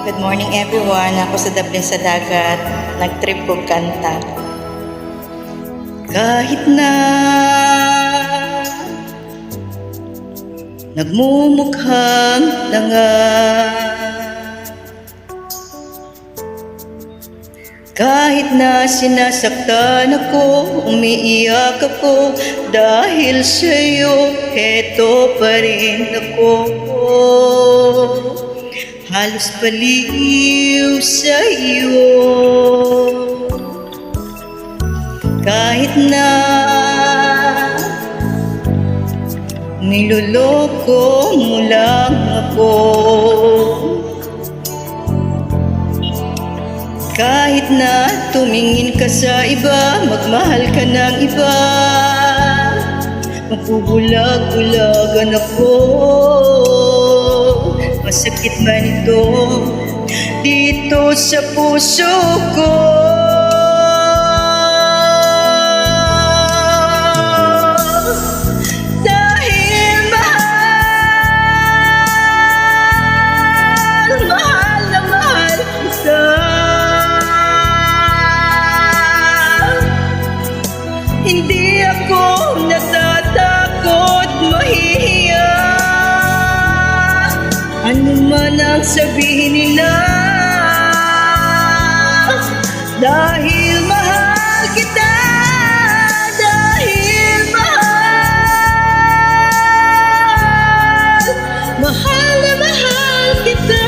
Good morning everyone. Ako sa Daplin sa Dagat. Nag-trip ko kanta. Kahit na nagmumukhang langat, kahit na sinasaktan ako, umiiyak ako, dahil sa'yo, heto pa rin ako. Halos baliw sa'yo. Kahit na niloloko mo lang ako, kahit na tumingin ka sa iba, magmahal ka ng iba, magbubulag-bulagan ako. Masakit man ito dito sa puso ko. Dahil mahal, mahal na mahal kita. Hindi ako natatakot, mahihiya. Ano man ang sabihin nila, dahil mahal kita, dahil mahal, mahal na mahal kita.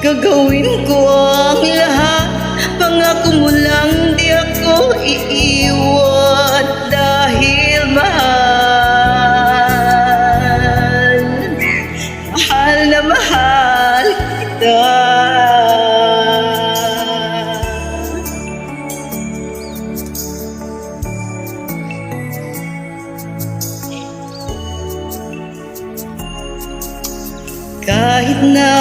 Gagawin ko ang lahat, pangako mo lang di ako iiwan, dahil mahal, mahal na mahal kita. Kahit na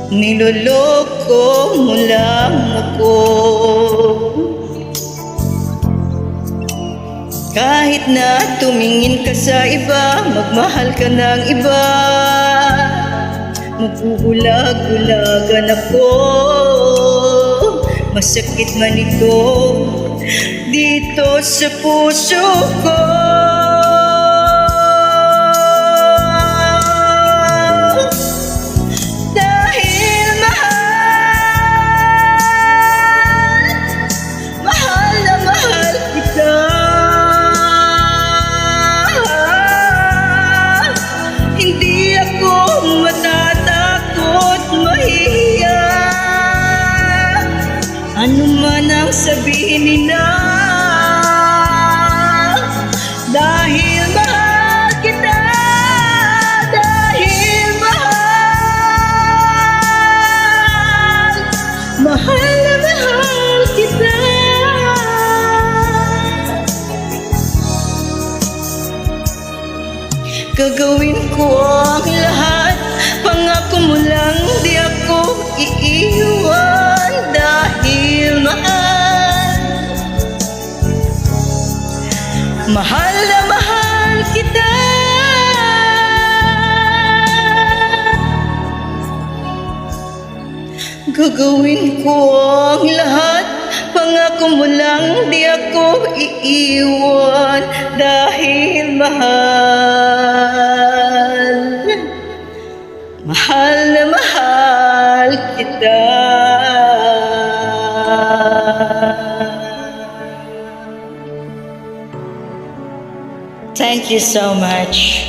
niloloko mo lang ako, kahit na tumingin ka sa iba, magmahal ka ng iba, magbubulag-bulagan ako. Masakit man ito dito sa puso ko. Hindi ako matatakot, mahihiya. Ano man ang sabihin nila, dahil mahal kita, dahil mahal, mahal na mahal kita. Gagawin ko ang lahat, pangako mo lang di ako iiwan, dahil mahal, mahal na mahal kita. Gagawin ko ang lahat, pangako mo lang di ako iiwan, dahil mahal, mahal na mahal kita. Thank you so much.